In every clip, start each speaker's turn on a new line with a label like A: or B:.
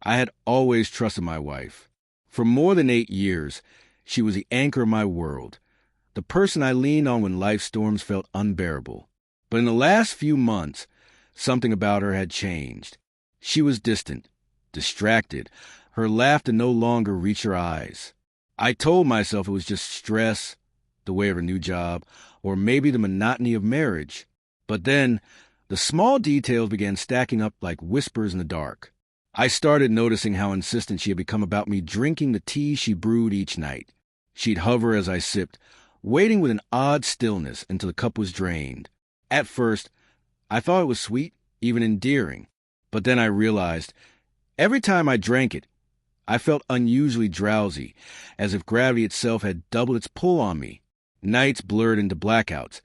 A: I had always trusted my wife. For more than 8 years, she was the anchor of my world, the person I leaned on when life's storms felt unbearable. But in the last few months, something about her had changed. She was distant, distracted. Her laughter no longer reached her eyes. I told myself it was just stress, the way of her new job, or maybe the monotony of marriage. But then, the small details began stacking up like whispers in the dark. I started noticing how insistent she had become about me drinking the tea she brewed each night. She'd hover as I sipped, waiting with an odd stillness until the cup was drained. At first, I thought it was sweet, even endearing. But then I realized, every time I drank it, I felt unusually drowsy, as if gravity itself had doubled its pull on me. Nights blurred into blackouts,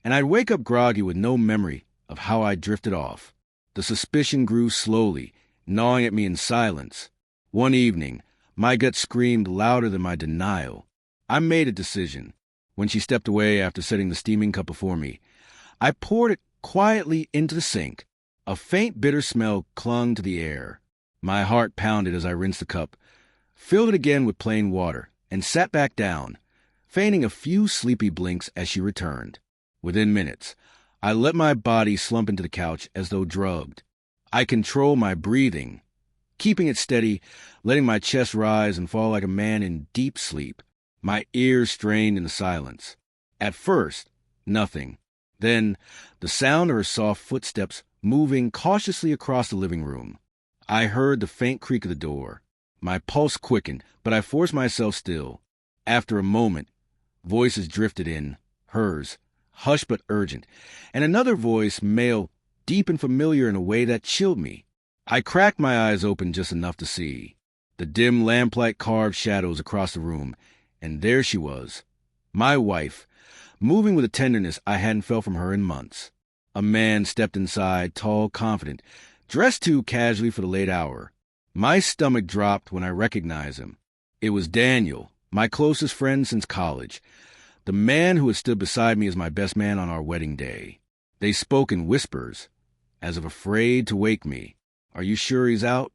A: and I'd wake up groggy with no memory of how I drifted off. The suspicion grew slowly, gnawing at me in silence. One evening, my gut screamed louder than my denial. I made a decision. When she stepped away after setting the steaming cup before me, I poured it quietly into the sink. A faint bitter smell clung to the air. My heart pounded as I rinsed the cup, filled it again with plain water, and sat back down, feigning a few sleepy blinks as she returned. Within minutes, I let my body slump into the couch as though drugged. I controlled my breathing, keeping it steady, letting my chest rise and fall like a man in deep sleep, my ears strained in the silence. At first, nothing. Then, the sound of her soft footsteps moving cautiously across the living room. I heard the faint creak of the door. My pulse quickened, but I forced myself still. After a moment, voices drifted in, hers, hushed but urgent, and another voice, male, deep and familiar in a way that chilled me. I cracked my eyes open just enough to see the dim lamplight carved shadows across the room, and there she was, my wife, moving with a tenderness I hadn't felt from her in months. A man stepped inside, tall, confident, dressed too casually for the late hour. My stomach dropped when I recognized him. It was Daniel, my closest friend since college, the man who had stood beside me as my best man on our wedding day. They spoke in whispers, as if afraid to wake me. "Are you sure he's out?"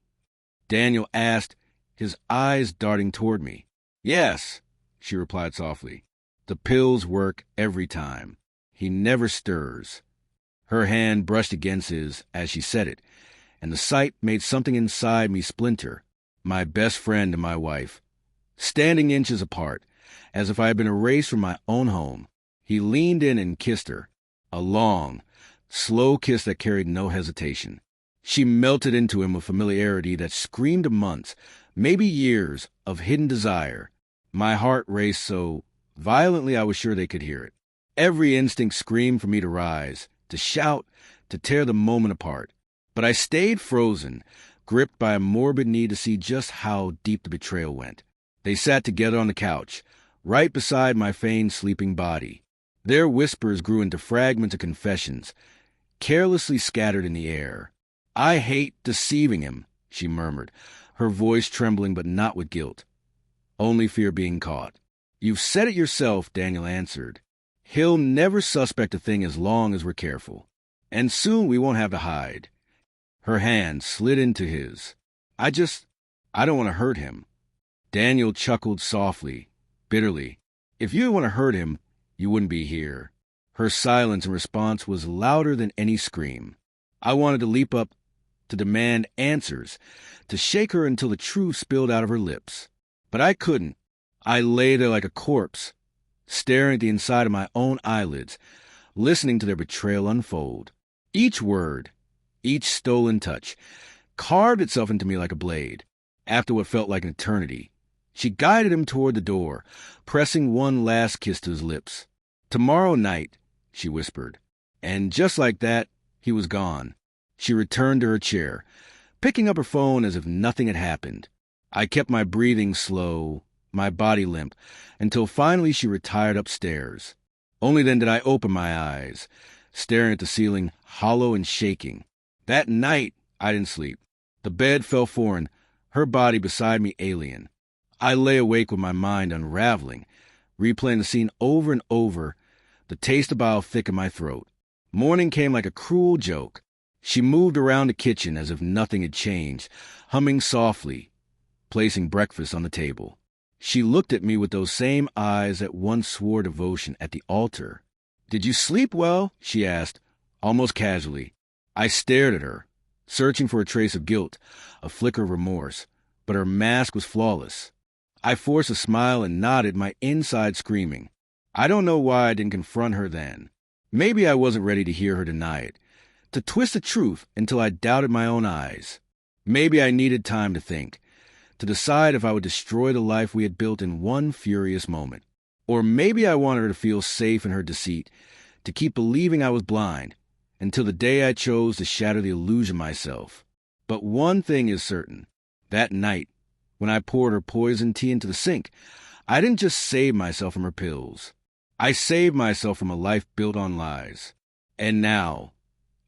A: Daniel asked, his eyes darting toward me. "Yes," she replied softly. "The pills work every time. He never stirs." Her hand brushed against his as she said it, and the sight made something inside me splinter. My best friend and my wife, standing inches apart, as if I had been erased from my own home. He leaned in and kissed her, a long, slow kiss that carried no hesitation. She melted into him with familiarity that screamed of months, maybe years, of hidden desire. My heart raced so violently I was sure they could hear it. Every instinct screamed for me to rise, to shout, to tear the moment apart. But I stayed frozen, gripped by a morbid need to see just how deep the betrayal went. They sat together on the couch, right beside my feigned sleeping body. Their whispers grew into fragments of confessions, carelessly scattered in the air. "I hate deceiving him," she murmured, her voice trembling but not with guilt. "Only fear being caught." "You've said it yourself," Daniel answered. "He'll never suspect a thing as long as we're careful. And soon we won't have to hide." Her hand slid into his. I don't want to hurt him." Daniel chuckled softly, bitterly. "If you didn't want to hurt him, you wouldn't be here." Her silence in response was louder than any scream. I wanted to leap up, to demand answers, to shake her until the truth spilled out of her lips. But I couldn't. I lay there like a corpse, staring at the inside of my own eyelids, listening to their betrayal unfold. Each word, each stolen touch, carved itself into me like a blade. After what felt like an eternity, she guided him toward the door, pressing one last kiss to his lips. "Tomorrow night," she whispered. And just like that, he was gone. She returned to her chair, picking up her phone as if nothing had happened. I kept my breathing slow, my body limp, until finally she retired upstairs. Only then did I open my eyes, staring at the ceiling, hollow and shaking. That night, I didn't sleep. The bed felt foreign, her body beside me alien. I lay awake with my mind unraveling, replaying the scene over and over, the taste of bile thick in my throat. Morning came like a cruel joke. She moved around the kitchen as if nothing had changed, humming softly, placing breakfast on the table. She looked at me with those same eyes that once swore devotion at the altar. "Did you sleep well?" she asked, almost casually. I stared at her, searching for a trace of guilt, a flicker of remorse, but her mask was flawless. I forced a smile and nodded, my inside screaming. I don't know why I didn't confront her then. Maybe I wasn't ready to hear her deny it, to twist the truth until I doubted my own eyes. Maybe I needed time to think, to decide if I would destroy the life we had built in one furious moment. Or maybe I wanted her to feel safe in her deceit, to keep believing I was blind, until the day I chose to shatter the illusion myself. But one thing is certain. That night, when I poured her poison tea into the sink, I didn't just save myself from her pills. I saved myself from a life built on lies. And now,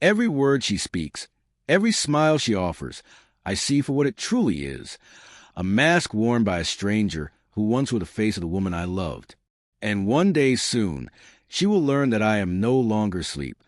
A: every word she speaks, every smile she offers, I see for what it truly is, a mask worn by a stranger who once wore the face of the woman I loved. And one day soon, she will learn that I am no longer asleep,